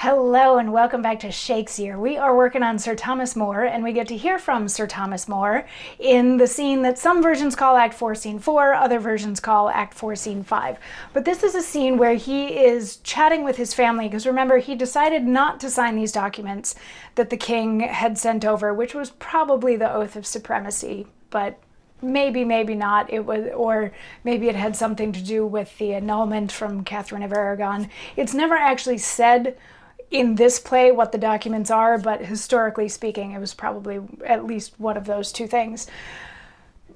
Hello and welcome back to Shakesyear. We are working on Sir Thomas More, and we get to hear from Sir Thomas More in the scene that some versions call Act 4, Scene 4, other versions call Act 4, Scene 5. But this is a scene where he is chatting with his family, because remember, he decided not to sign these documents that the king had sent over, which was probably the Oath of Supremacy, but maybe not. It was, or maybe it had something to do with the annulment from Catherine of Aragon. It's never actually said in this play what the documents are, but historically speaking, it was probably at least one of those two things.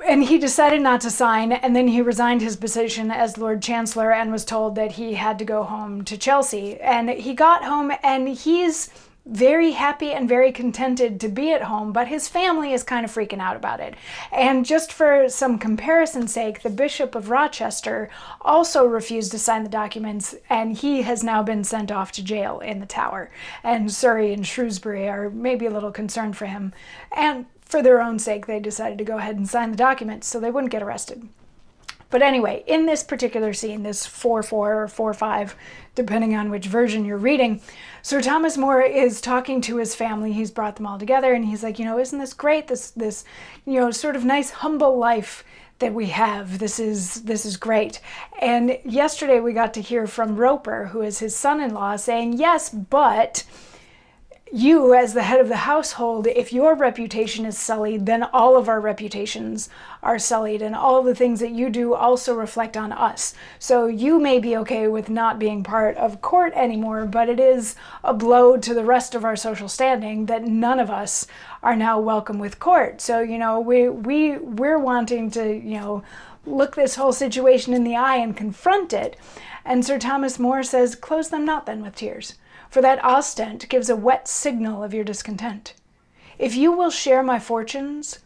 And he decided not to sign, and then he resigned his position as Lord Chancellor and was told that he had to go home to Chelsea. And he got home, and he's very happy and very contented to be at home, but his family is kind of freaking out about it. And just for some comparison's sake, the Bishop of Rochester also refused to sign the documents, and he has now been sent off to jail in the Tower. And Surrey and Shrewsbury are maybe a little concerned for him. And for their own sake, they decided to go ahead and sign the documents so they wouldn't get arrested. But anyway, in this particular scene, this 4-4 or 4-5, depending on which version you're reading, Sir Thomas More is talking to his family. He's brought them all together, and he's like, isn't this great? This sort of nice, humble life that we have. This is great. And yesterday we got to hear from Roper, who is his son-in-law, saying, yes, but you, as the head of the household, if your reputation is sullied, then all of our reputations are sullied, and all of the things that you do also reflect on us. So you may be okay with not being part of court anymore, but it is a blow to the rest of our social standing that none of us are now welcome with court. So, we're wanting to, look this whole situation in the eye and confront it. And Sir Thomas More says, close them not then with tears, for that ostent gives a wet signal of your discontent. If you will share my fortunes,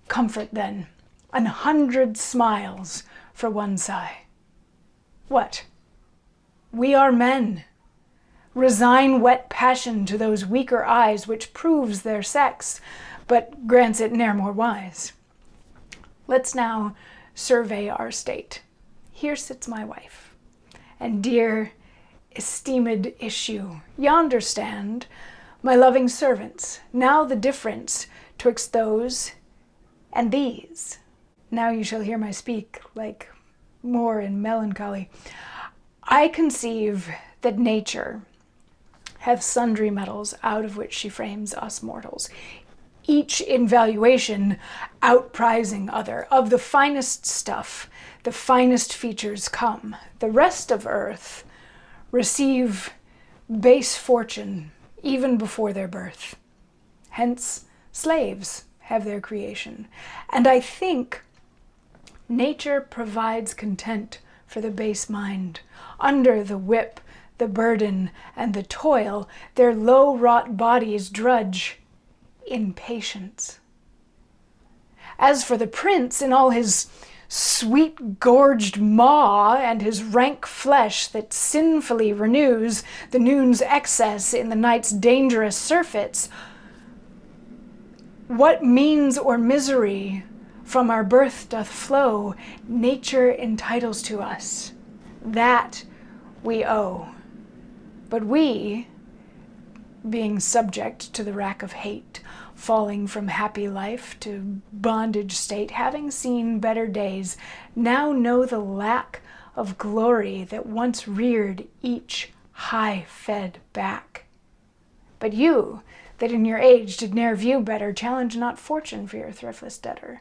comfort then, 100 smiles for one sigh. What? We are men. Resign wet passion to those weaker eyes, which proves their sex, but grants it ne'er more wise. Let's now survey our state. Here sits my wife, and dear esteemed issue, yonder stand my loving servants. Now the difference twixt those and these. Now you shall hear my speak like more in melancholy. I conceive that nature hath sundry metals, out of which she frames us mortals, each in valuation outprizing other. Of the finest stuff, the finest features come. The rest of earth receive base fortune even before their birth. Hence, slaves have their creation. And I think nature provides content for the base mind. Under the whip, the burden, and the toil, their low-wrought bodies drudge in patience. As for the prince, in all his sweet-gorged maw and his rank flesh that sinfully renews the noon's excess in the night's dangerous surfeits, what means or misery from our birth doth flow, nature entitles to us. That we owe. But we, being subject to the rack of hate, falling from happy life to bondage state, having seen better days, now know the lack of glory that once reared each high-fed back. But you, that in your age did ne'er view better, challenge not fortune for your thriftless debtor.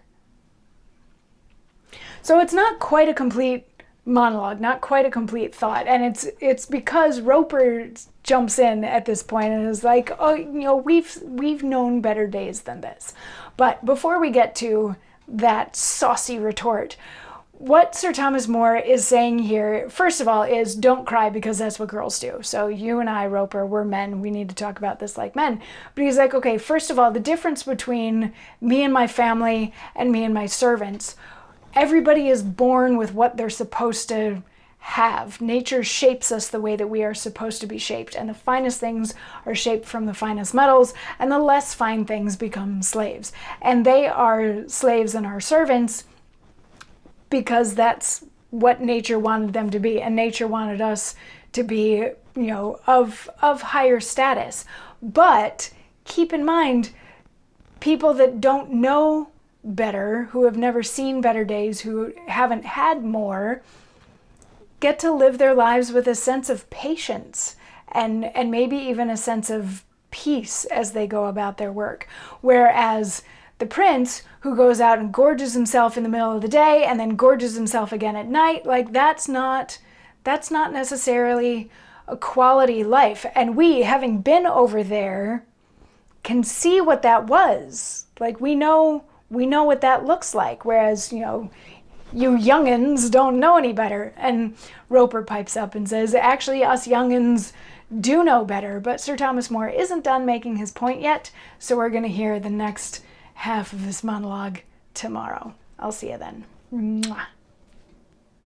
So it's not quite a complete monologue, not quite a complete thought, and it's because Roper jumps in at this point and is like, we've known better days than this. But before we get to that saucy retort, what Sir Thomas More is saying here, first of all, is don't cry, because that's what girls do. So you and I, Roper, we're men. We need to talk about this like men. But he's like, okay, first of all, the difference between me and my family and me and my servants, everybody is born with what they're supposed to have. Nature shapes us the way that we are supposed to be shaped, and the finest things are shaped from the finest metals, and the less fine things become slaves. And they are slaves and our servants because that's what nature wanted them to be, and nature wanted us to be, of higher status. But keep in mind, people that don't know better, who have never seen better days, who haven't had more, get to live their lives with a sense of patience and maybe even a sense of peace as they go about their work. Whereas the prince, who goes out and gorges himself in the middle of the day and then gorges himself again at night, like that's not necessarily a quality life. And we, having been over there, can see what that was. Like we know what that looks like. Whereas, you young'uns don't know any better. And Roper pipes up and says, actually, us young'uns do know better. But Sir Thomas More isn't done making his point yet, so we're going to hear the next half of this monologue tomorrow. I'll see you then. Mwah.